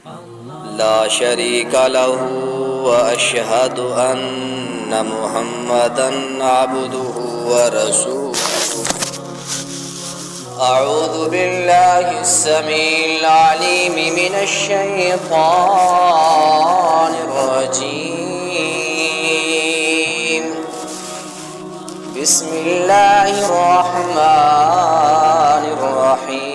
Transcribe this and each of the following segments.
لا شريك له وأشهد أن محمدا عبده ورسوله. أعوذ بالله السميع العليم من الشيطان الرجيم. بسم الله الرحمن الرحيم.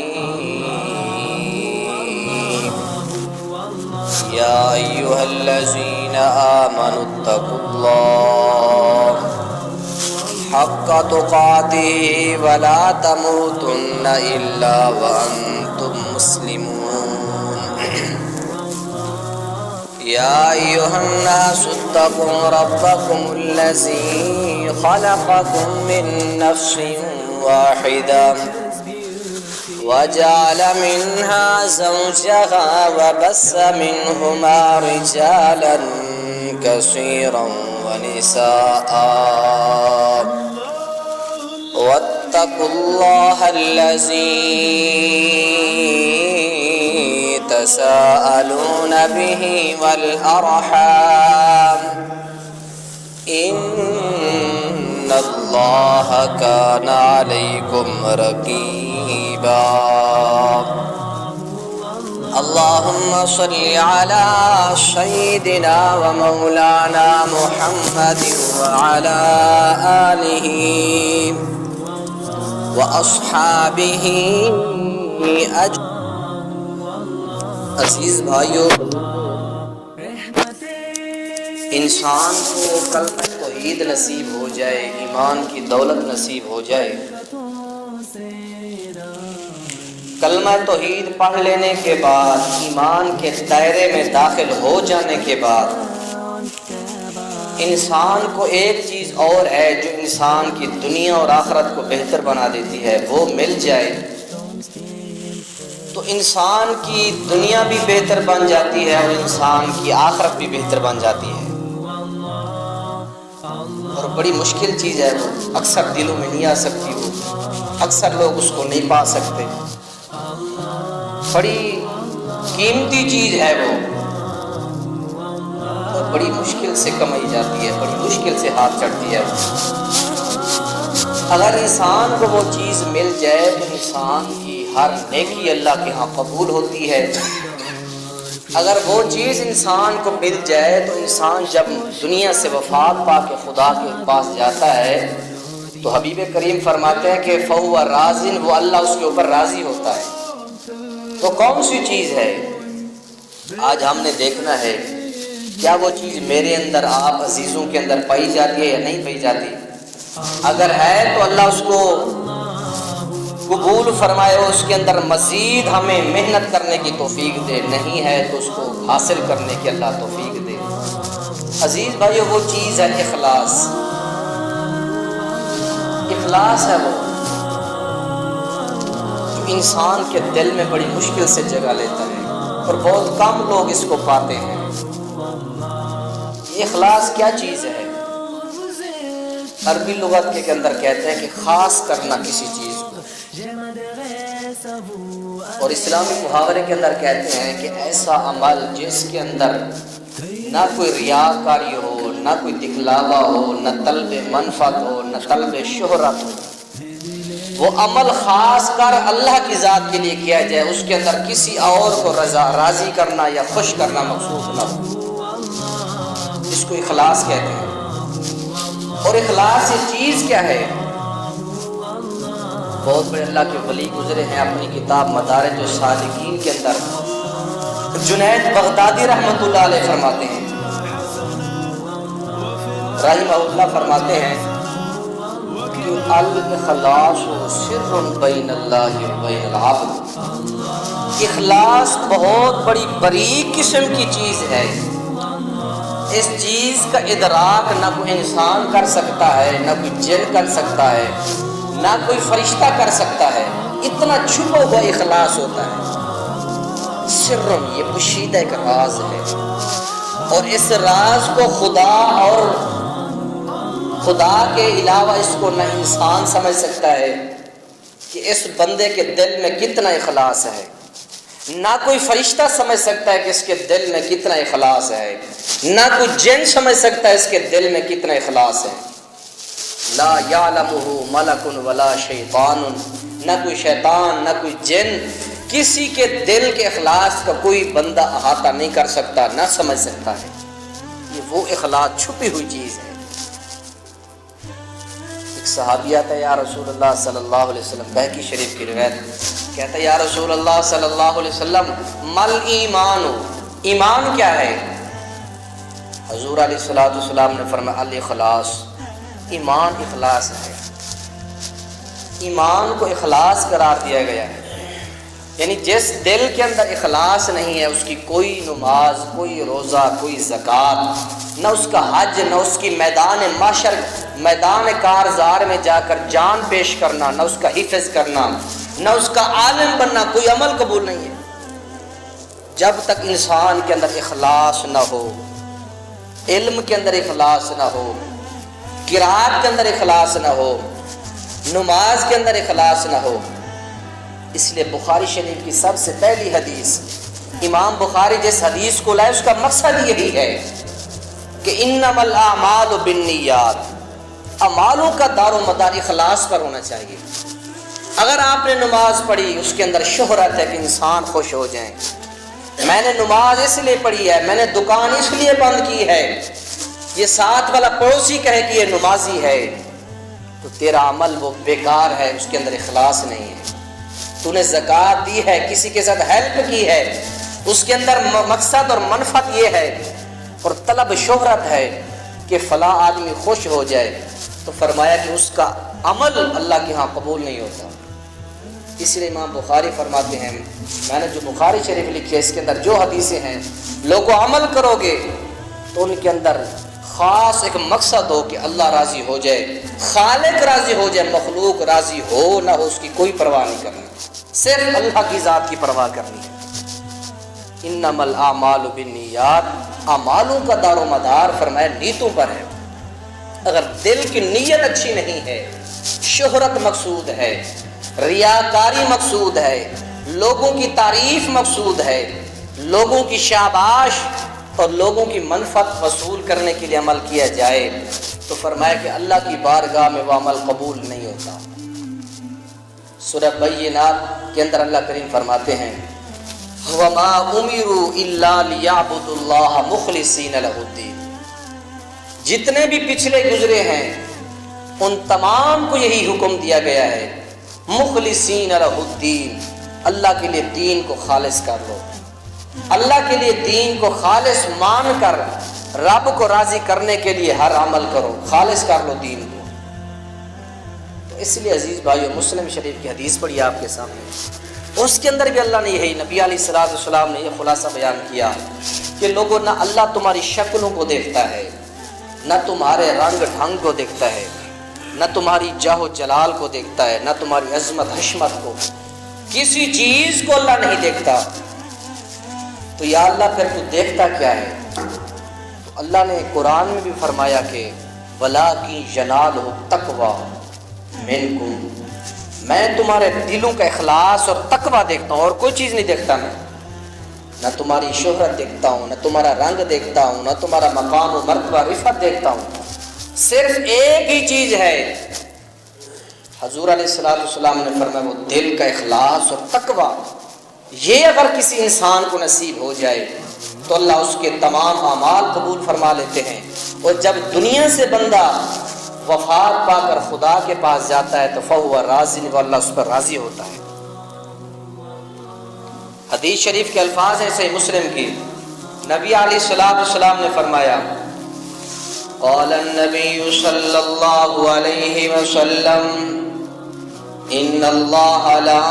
يا أيها الذين آمنوا اتقوا الله حق تقاته ولا تموتن إلا وأنتم مسلمون. يا أيها الناس اتقوا ربكم الذي خلقكم من نفس واحدة وجعل منها زوجها وبث منهما رجالا كثيرا ونساء واتقوا الله الذي تساءلون به والأرحام إن الله كان عليكم رقيبا. اللهم صل على سيدنا ومولانا محمد وعلى آله وأصحابه عزیز بھائیو، انسان کو کلمہ توحید نصیب ہو جائے، ایمان کی دولت نصیب ہو جائے، کلمہ توحید پڑھ لینے کے بعد، ایمان کے دائرے میں داخل ہو جانے کے بعد، انسان کو ایک چیز اور ہے جو انسان کی دنیا اور آخرت کو بہتر بنا دیتی ہے، وہ مل جائے تو انسان کی دنیا بھی بہتر بن جاتی ہے اور انسان کی آخرت بھی بہتر بن جاتی ہے. اور بڑی مشکل چیز ہے، وہ اکثر دلوں میں نہیں آ سکتی، وہ اکثر لوگ اس کو نہیں پا سکتے. بڑی قیمتی چیز ہے وہ، اور بڑی مشکل سے کمائی جاتی ہے، بڑی مشکل سے ہاتھ چڑھتی ہے. اگر انسان کو وہ چیز مل جائے تو انسان کی ہر نیکی اللہ کے ہاں قبول ہوتی ہے. اگر وہ چیز انسان کو مل جائے تو انسان جب دنیا سے وفات پا کے خدا کے پاس جاتا ہے تو حبیب کریم فرماتے ہیں کہ فَهُوَ رَاضٍ، وہ اللہ اس کے اوپر راضی ہوتا ہے. تو کون سی چیز ہے؟ آج ہم نے دیکھنا ہے کیا وہ چیز میرے اندر، آپ عزیزوں کے اندر پائی جاتی ہے یا نہیں پائی جاتی. اگر ہے تو اللہ اس کو قبول فرمائے، اس کے اندر مزید ہمیں محنت کرنے کی توفیق دے، نہیں ہے تو اس کو حاصل کرنے کی اللہ توفیق دے. عزیز بھائیو، وہ چیز ہے اخلاص. اخلاص ہے وہ جو انسان کے دل میں بڑی مشکل سے جگہ لیتا ہے اور بہت کم لوگ اس کو پاتے ہیں. یہ اخلاص کیا چیز ہے؟ عربی لغت کے اندر کہتے ہیں کہ خاص کرنا کسی چیز کو، اور اسلامی محاورے کے اندر کہتے ہیں کہ ایسا عمل جس کے اندر نہ کوئی ریاکاری ہو، نہ کوئی دکھلاوا ہو، نہ طلب منفعت ہو، نہ طلب شہرت ہو، وہ عمل خاص کر اللہ کی ذات کے لیے کیا جائے، اس کے اندر کسی اور کو راضی کرنا یا خوش کرنا مقصود نہ ہو. اس کو اخلاص کہتے ہیں. اور اخلاص یہ چیز کیا ہے؟ بہت بڑے اللہ کے ولی گزرے ہیں اپنی کتاب مدارج السالکین کے اندر. جنید بغدادی رحمۃ اللہ علیہ فرماتے ہیں، رحمہ اللہ فرماتے ہیں کہ الاخلاص سر بین اللہ و بین العبد. اخلاص بہت بڑی باریک قسم کی چیز ہے. اس چیز کا ادراک نہ کوئی انسان کر سکتا ہے، نہ کوئی جن کر سکتا ہے، نہ کوئی فرشتہ کر سکتا ہے. اتنا چھپا ہوا اخلاص ہوتا ہے. سرم، یہ پوشیدہ ایک راز ہے، اور اس راز کو خدا کے علاوہ اس کو نہ انسان سمجھ سکتا ہے کہ اس بندے کے دل میں کتنا اخلاص ہے. نہ کوئی فرشتہ سمجھ سکتا ہے کہ اس کے دل میں کتنا اخلاص ہے، نہ کوئی جن سمجھ سکتا ہے اس کے دل میں کتنا اخلاص ہے۔ لا یعلمہ ملک ولا شیطان، نہ کوئی شیطان نہ کوئی جن کسی کے دل کے اخلاص کا کوئی بندہ احاطہ نہیں کر سکتا، نہ سمجھ سکتا ہے۔ یہ وہ اخلاص چھپی ہوئی چیز ہے۔ ایک صحابی آتا ہے، یا رسول اللہ صلی اللہ علیہ وسلم، بہقی شریف کی روایت، کہتا ہے یا رسول اللہ صلی اللہ علیہ وسلم مل ایمان، ایمان کیا ہے؟ حضور علیہ الصلوۃ والسلام نے فرمایا الاخلاص، ایمان اخلاص ہے۔ ایمان کو اخلاص قرار دیا گیا ہے، یعنی جس دل کے اندر اخلاص نہیں ہے اس کی کوئی نماز، کوئی روزہ، کوئی زکوٰۃ، نہ اس کا حج، نہ اس کی میدان محشر، میدان کارزار میں جا کر جان پیش کرنا، نہ اس کا حفظ کرنا، نہ اس کا عالم بننا، کوئی عمل قبول نہیں ہے جب تک انسان کے اندر اخلاص نہ ہو، علم کے اندر اخلاص نہ ہو، قرات کے اندر اخلاص نہ ہو، نماز کے اندر اخلاص نہ ہو۔ اس لیے بخاری شریف کی سب سے پہلی حدیث، امام بخاری جس حدیث کو لائے اس کا مقصد یہی ہے کہ انما الاعمال بالنیات، اعمالوں کا دار و مدار اخلاص پر ہونا چاہیے۔ اگر آپ نے نماز پڑھی، اس کے اندر شہرت ہے کہ انسان خوش ہو جائیں، میں نے نماز اس لیے پڑھی ہے، میں نے دکان اس لیے بند کی ہے، یہ ساتھ والا پڑوسی کہے کہ یہ نمازی ہے، تو تیرا عمل وہ بیکار ہے، اس کے اندر اخلاص نہیں ہے۔ تو نے زکوٰۃ دی ہے، کسی کے ساتھ ہیلپ کی ہے، اس کے اندر مقصد اور منفعت یہ ہے اور طلب شہرت ہے کہ فلاں آدمی خوش ہو جائے، تو فرمایا کہ اس کا عمل اللہ کے ہاں قبول نہیں ہوتا۔ اس لیے امام بخاری فرماتے ہیں، میں نے جو بخاری شریف لکھی ہے اس کے اندر جو حدیثیں ہیں، لوگوں عمل کرو گے تو ان کے اندر خاص ایک مقصد ہو کہ اللہ راضی ہو جائے، خالق راضی ہو جائے، مخلوق راضی ہو نہ ہو اس کی کوئی پرواہ نہیں کرنی، صرف اللہ کی ذات کی پرواہ کرنی ہے۔ انما الاعمال بالنیات، اعمالوں کا دار و مدار فرمایا نیتوں پر ہے۔ اگر دل کی نیت اچھی نہیں ہے، شہرت مقصود ہے، ریاکاری مقصود ہے، لوگوں کی تعریف مقصود ہے، لوگوں کی شاباش اور لوگوں کی منفعت وصول کرنے کے لیے عمل کیا جائے، تو فرمایا کہ اللہ کی بارگاہ میں وہ عمل قبول نہیں ہوتا۔ سورہ بینات کے اندر اللہ کریم فرماتے ہیں وَمَا أُمِرُوا إِلَّا لِيَعْبُدُوا اللَّهَ مُخْلِصِينَ لَهُ الدِّينَ، جتنے بھی پچھلے گزرے ہیں ان تمام کو یہی حکم دیا گیا ہے، مخلصین لہ الدین، اللہ کے لیے دین کو خالص کر لو، اللہ کے لیے دین کو خالص مان کر رب کو راضی کرنے کے لیے ہر عمل کرو، خالص کر لو دین کو۔ تو اس لیے عزیز بھائیو، مسلم شریف کی حدیث پڑھی آپ کے سامنے، اس کے اندر بھی اللہ نے یہی، نبی علیہ الصلوۃ والسلام نے یہ خلاصہ بیان کیا کہ لوگوں، نہ اللہ تمہاری شکلوں کو دیکھتا ہے، نہ تمہارے رنگ ڈھنگ کو دیکھتا ہے، نہ تمہاری جاہ و جلال کو دیکھتا ہے، نہ تمہاری عظمت حشمت کو، کسی چیز کو اللہ نہیں دیکھتا۔ تو یا اللہ پھر تو دیکھتا کیا ہے؟ تو اللہ نے قرآن میں بھی فرمایا کہ وَلَٰكِن يَنَالُهُ التَّقْوَىٰ مِنكُمْ، میں تمہارے دلوں کا اخلاص اور تقویٰ دیکھتا ہوں، اور کوئی چیز نہیں دیکھتا میں، نہ تمہاری شہرت دیکھتا ہوں، نہ تمہارا رنگ دیکھتا ہوں، نہ تمہارا مقام و مرتبہ رفعت دیکھتا ہوں، صرف ایک ہی چیز ہے، حضور علیہ الصلوۃ والسلام نے فرمایا وہ دل کا اخلاص اور تقویٰ، یہ اگر کسی انسان کو نصیب ہو جائے تو اللہ اس کے تمام اعمال قبول فرما لیتے ہیں، اور جب دنیا سے بندہ وفات پا کر خدا کے پاس جاتا ہے تو فَهُوَ رَاضٍ، وہ اللہ اس پر راضی ہوتا ہے۔ حدیث شریف کے الفاظ ہیں صحیح مسلم کی، نبی علیہ الصلوۃ والسلام نے فرمایا قال النبی صلی اللہ علیہ وسلم ان اللہ لا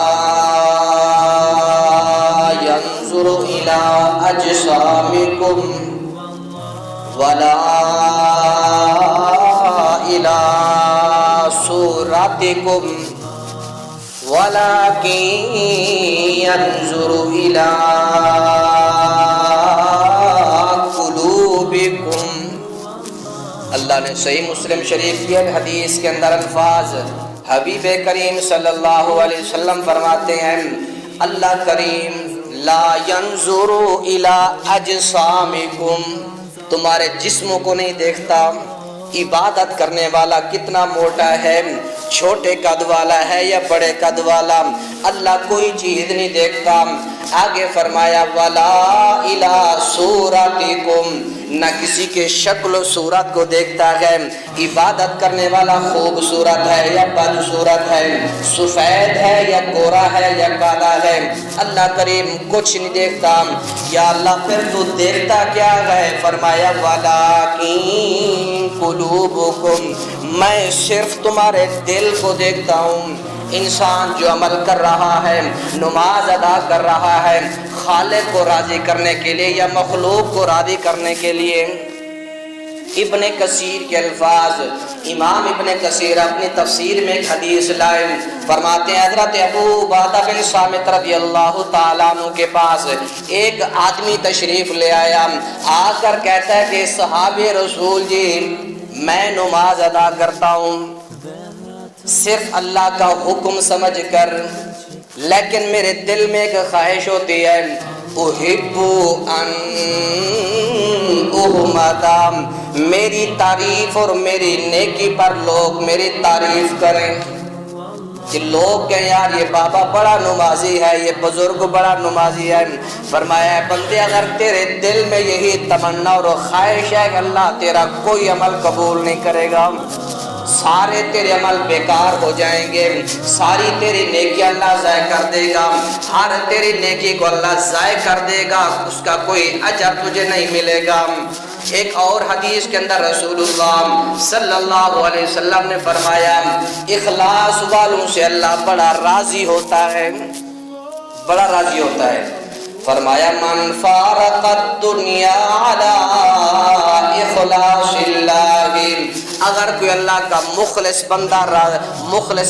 ينظر الى اجسامکم ولا الى صورتکم ولكن ينظر الى قلوبکم۔ اللہ نے صحیح مسلم شریف کی ایک حدیث کے اندر الفاظ، حبیب کریم صلی اللہ علیہ وسلم فرماتے ہیں اللہ کریم لا ينظر الى اجسامکم، تمہارے جسموں کو نہیں دیکھتا، عبادت کرنے والا کتنا موٹا ہے، چھوٹے قد والا ہے یا بڑے قد والا، اللہ کوئی چیز نہیں دیکھتا۔ آگے فرمایا ولا الی صورتکم، نہ کسی کے شکل و صورت کو دیکھتا ہے، عبادت کرنے والا خوبصورت ہے یا بدصورت ہے، سفید ہے یا گورا ہے یا کالا ہے، اللہ کریم کچھ نہیں دیکھتا۔ یا اللہ پھر تو دیکھتا کیا ہے؟ فرمایا ولیکن قلوبکم، میں صرف تمہارے دل کو دیکھتا ہوں۔ انسان جو عمل کر رہا ہے، نماز ادا کر رہا ہے، خالق کو راضی کرنے کے لیے یا مخلوق کو راضی کرنے کے لیے، ابن کثیر کے الفاظ، امام ابن کثیر اپنی تفسیر میں ایک حدیث لائے، فرماتے ہیں حضرت ابو عبادہ بن صامت رضی اللہ تعالیٰ عنہ کے پاس ایک آدمی تشریف لے آیا، آ کر کہتا ہے کہ صحابی رسول جی میں نماز ادا کرتا ہوں صرف اللہ کا حکم سمجھ کر، لیکن میرے دل میں ایک خواہش ہوتی ہے، احب ان احمد، میری تعریف اور میری نیکی پر لوگ میری تعریف کریں، کہ لوگ کہیں یار یہ بابا بڑا نمازی ہے، یہ بزرگ بڑا نمازی ہے۔ فرمایا ہے بندے اگر تیرے دل میں یہی تمنا اور خواہش ہے کہ اللہ تیرا کوئی عمل قبول نہیں کرے گا، سارے تیرے عمل بیکار ہو جائیں گے، ساری تیری نیکی اللہ ضائع کر دے گا، ہر تیری نیکی کو اللہ ضائع کر دے گا، اس کا کوئی اجر تجھے نہیں ملے گا۔ ایک اور حدیث کے اندر رسول اللہ صلی اللہ علیہ وسلم نے فرمایا اخلاص والوں سے اللہ بڑا راضی ہوتا ہے، بڑا راضی ہوتا ہے۔ فرمایا من فارق الدنیا علی اخلاص اللہ، اگر کوئی اللہ کا مخلص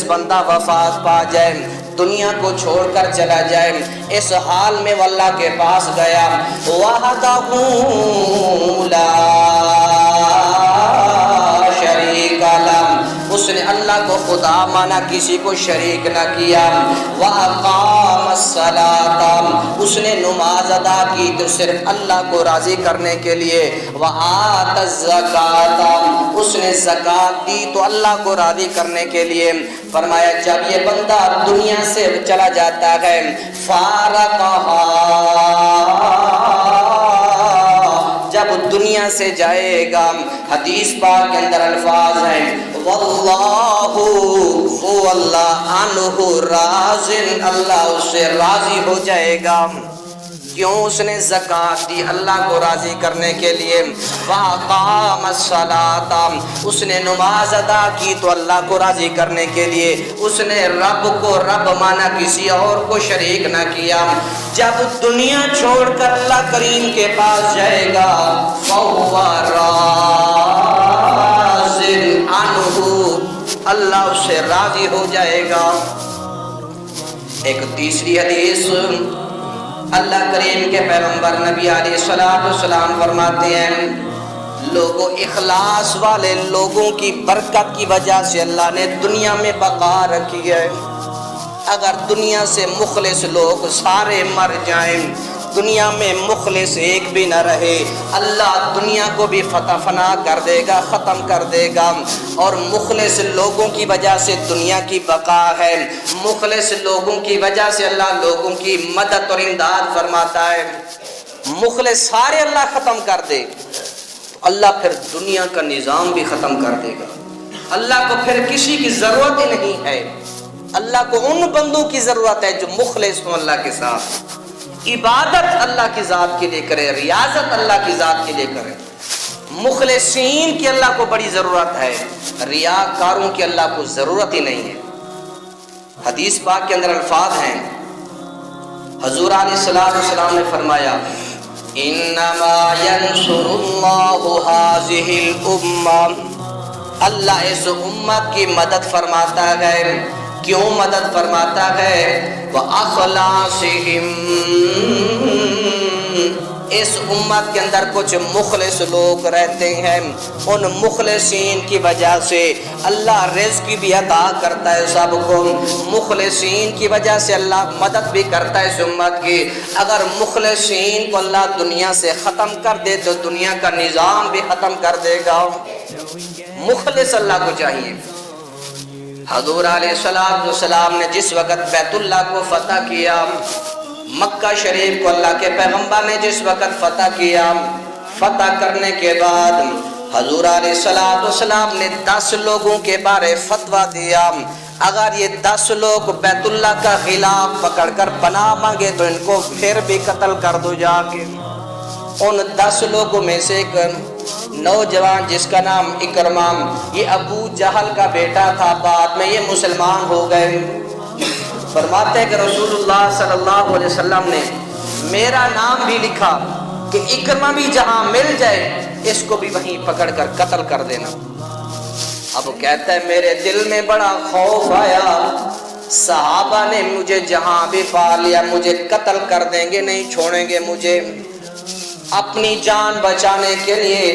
بندہ وفات پا جائے، دنیا کو چھوڑ کر چلا جائے، اس حال میں وہ اللہ کے پاس گیا، وحدہ لا شریک لہ، اس نے اللہ کو خدا مانا، کسی کو شریک نہ کیا، وَأَقَامَ الصَّلَاةَ، اس نے نماز ادا کی تو صرف اللہ کو راضی کرنے کے لیے، وَآتَ الزَّكَاةَ، اس نے زکوٰۃ دی تو اللہ کو راضی کرنے کے لیے۔ فرمایا جب یہ بندہ دنیا سے چلا جاتا ہے، فارقہا، جب دنیا سے جائے گا، حدیث پاک کے اندر الفاظ ہیں واللہ هو اللہ عنہ راض، اللہ اس سے راضی ہو جائے گا، کیوں؟ اس نے زکوٰۃ دی اللہ کو راضی کرنے کے لیے، وَأَقَامَ الصَّلَاةَ، اس نے نماز ادا کی تو اللہ کو راضی کرنے کے لیے، اس نے رب کو رب مانا، کسی اور کو شریک نہ کیا، جب دنیا چھوڑ کر اللہ کریم کے پاس جائے گا، فَهُوَ رَاضٍ عَنْهُ، اللہ اس سے راضی ہو جائے گا۔ ایک تیسری حدیث اللہ کریم کے پیغمبر نبی علیہ السلام فرماتے ہیں لوگوں، اخلاص والے لوگوں کی برکت کی وجہ سے اللہ نے دنیا میں بقا رکھی ہے۔ اگر دنیا سے مخلص لوگ سارے مر جائیں، دنیا میں مخلص ایک بھی نہ رہے، اللہ دنیا کو بھی فنا کر دے گا، ختم کر دے گا، اور مخلص لوگوں کی وجہ سے دنیا کی بقا ہے، مخلص لوگوں کی وجہ سے اللہ لوگوں کی مدد اور امداد فرماتا ہے۔ مخلص سارے اللہ ختم کر دے، اللہ پھر دنیا کا نظام بھی ختم کر دے گا، اللہ کو پھر کسی کی ضرورت ہی نہیں ہے، اللہ کو ان بندوں کی ضرورت ہے جو مخلص ہوں اللہ کے ساتھ، عبادت اللہ کی ذات کے لیے کرے، ریاضت اللہ کی ذات کے لیے کرے۔ مخلصین کی اللہ کو بڑی ضرورت ہے، ریاکاروں کی اللہ کو ضرورت ہی نہیں ہے۔ حدیث پاک کے اندر الفاظ ہیں، حضور علیہ السلام نے فرمایا انما ينصر الله هذه الامه، اللہ اس امت کی مدد فرماتا ہے، کیوں مدد فرماتا ہے؟ وَأَخْلَاصِهِمْ اس امت کے اندر کچھ مخلص لوگ رہتے ہیں، ان مخلصین کی وجہ سے اللہ رزق بھی عطا کرتا ہے سب کو، مخلصین کی وجہ سے اللہ مدد بھی کرتا ہے اس امت کی۔ اگر مخلصین کو اللہ دنیا سے ختم کر دے تو دنیا کا نظام بھی ختم کر دے گا۔ مخلص اللہ کو چاہیے۔ حضور علیہ السلام نے جس وقت بیت اللہ کو فتح کیا، مکہ شریف کو اللہ کے پیغمبر نے جس وقت فتح کیا، فتح کرنے کے بعد حضور علیہ السلام نے 10 لوگوں کے بارے فتویٰ دیا، اگر یہ 10 لوگ بیت اللہ کا خلاف پکڑ کر پناہ مانگے تو ان کو پھر بھی قتل کر دو جا کے۔ ان 10 لوگوں میں سے ایک نوجوان جس کا نام اکرمہ، یہ ابو جہل کا بیٹا تھا، بعد میں یہ مسلمان ہو گئے۔ فرماتے ہیں کہ رسول اللہ صلی اللہ علیہ وسلم نے میرا نام بھی لکھا کہ اکرمہ بھی جہاں مل جائے اس کو بھی وہیں پکڑ کر قتل کر دینا۔ اب وہ کہتا ہے میرے دل میں بڑا خوف آیا، صحابہ نے مجھے جہاں بھی پا لیا مجھے قتل کر دیں گے، نہیں چھوڑیں گے مجھے۔ اپنی جان بچانے کے لیے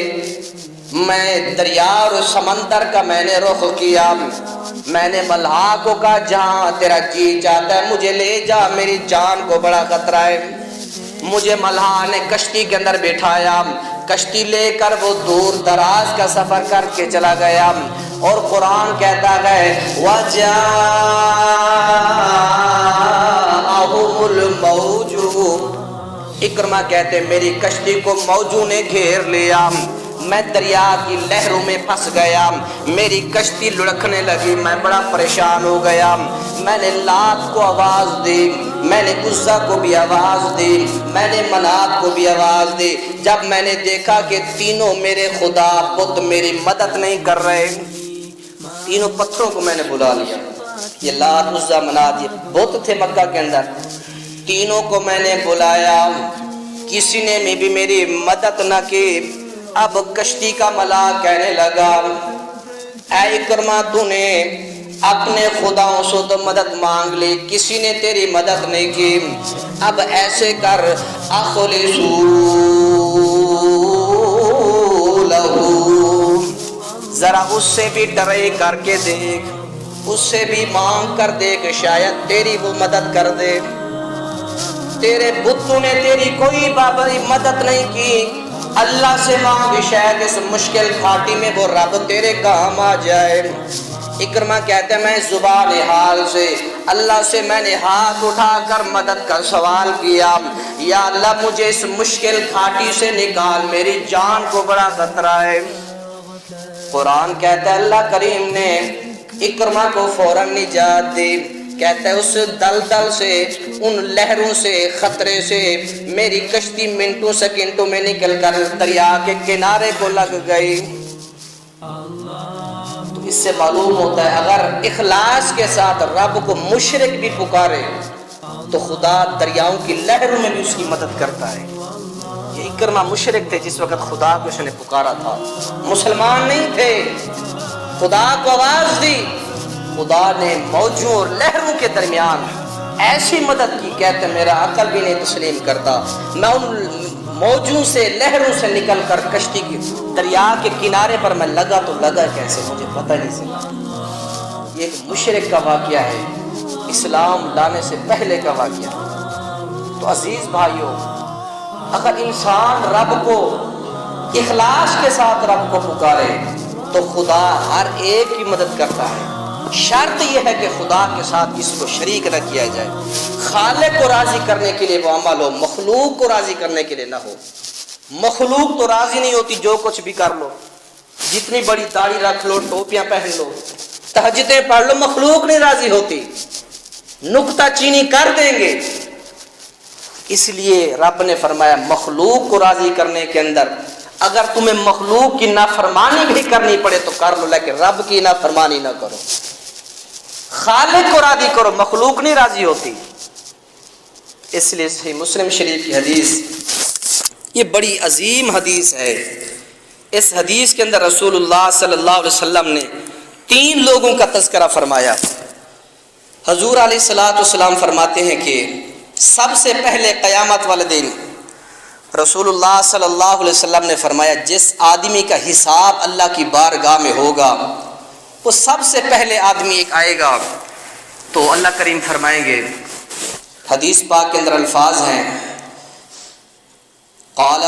میں دریا اور سمندر کا میں نے رخ کیا، میں نے ملحا کو کہا جہاں تیرا جی چاہتا ہے مجھے لے جا، میری جان کو بڑا خطرہ ہے۔ مجھے ملحا نے کشتی کے اندر بٹھایا، کشتی لے کر وہ دور دراز کا سفر کر کے چلا گیا، اور قرآن کہتا ہے وَجَاءَهُمُ الْمَوْجُ، اکرمہ کہتے میری کشتی کو موجوں نے گھیر لیا، میں دریا کی لہروں میں پھنس گیا، میری کشتی لڑکنے لگی، میں بڑا پریشان ہو گیا۔ میں نے لات کو آواز دی، میں نے عزا کو بھی آواز دی، میں نے منات کو بھی آواز دی، جب میں نے دیکھا کہ تینوں میرے خدا بت میری مدد نہیں کر رہے، تینوں پتھروں کو میں نے بلا لیا، یہ لات عزا منات یہ بت تھے مکہ کے اندر، تینوں کو میں نے بلایا، کسی نے بھی میری مدد نہ کی۔ اب کشتی کا ملاک کہنے لگا اے اکرمہ تو نے اپنے خداؤں سے تو مدد مانگ لی، کسی نے تیری مدد نہیں کی، اب ایسے کر اخلصوا لہو، ذرا اس سے بھی ٹرائی کر کے دیکھ، اس سے بھی مانگ کر دیکھ، شاید تیری وہ مدد کر دے۔ تیرے بتوں نے تیری کوئی بابری مدد نہیں کی، اللہ سے مانگ شاید اس مشکل گھاٹی میں وہ رب تیرے کام آ جائے۔ اکرمہ کہتے ہیں میں زبان حال سے اللہ سے میں نے ہاتھ اٹھا کر مدد کا سوال کیا، یا اللہ مجھے اس مشکل گھاٹی سے نکال، میری جان کو بڑا خطرہ ہے۔ قرآن کہتا ہے اللہ کریم نے اکرمہ کو فوراً نجات دی، کہتا ہے اس دلدل سے، ان لہروں سے، خطرے سے میری کشتی منٹوں سیکنڈوں میں نکل کر دریا کے کنارے کو لگ گئی۔ تو اس سے معلوم ہوتا ہے اگر اخلاص کے ساتھ رب کو مشرک بھی پکارے تو خدا دریاؤں کی لہروں میں بھی اس کی مدد کرتا ہے۔ یہ اکرمہ مشرک تھے جس وقت خدا کو اس نے پکارا تھا، مسلمان نہیں تھے، خدا کو آواز دی، خدا نے موجوں اور لہروں کے درمیان ایسی مدد کی، کہتے میرا عقل بھی نہیں تسلیم کرتا، میں ان موجوں سے لہروں سے نکل کر کشتی کی دریا کے کنارے پر میں لگا تو لگا کیسے مجھے پتہ نہیں چلا۔ یہ ایک مشرک کا واقعہ ہے، اسلام لانے سے پہلے کا واقعہ۔ تو عزیز بھائیوں، اگر انسان رب کو اخلاص کے ساتھ رب کو پکارے تو خدا ہر ایک کی مدد کرتا ہے۔ شرط یہ ہے کہ خدا کے ساتھ کسی کو شریک نہ کیا جائے، خالق کو راضی کرنے کے لیے وہ عمل ہو، مخلوق کو راضی کرنے کے لیے نہ ہو۔ مخلوق تو راضی نہیں ہوتی، جو کچھ بھی کر لو، جتنی بڑی داڑھی رکھ لو، ٹوپیاں پہن لو، تہجدیں پڑھ لو، مخلوق نہیں راضی ہوتی، نکتہ چینی کر دیں گے۔ اس لیے رب نے فرمایا مخلوق کو راضی کرنے کے اندر اگر تمہیں مخلوق کی نافرمانی بھی کرنی پڑے تو کر لو، لیکن رب کی نافرمانی نہ کرو، خالق کو راضی کرو، مخلوق نہیں راضی ہوتی۔ اس لیے صحیح مسلم شریف کی حدیث یہ بڑی عظیم حدیث ہے۔ اس حدیث کے اندر رسول اللہ صلی اللہ علیہ وسلم نے 3 لوگوں کا تذکرہ فرمایا۔ حضور علیہ الصلوۃ والسلام فرماتے ہیں کہ سب سے پہلے قیامت والے دن رسول اللہ صلی اللہ علیہ وسلم نے فرمایا جس آدمی کا حساب اللہ کی بارگاہ میں ہوگا وہ سب سے پہلے آدمی ایک آئے گا تو اللہ کریم فرمائیں گے، حدیث پاک کے اندر الفاظ ہیں، قال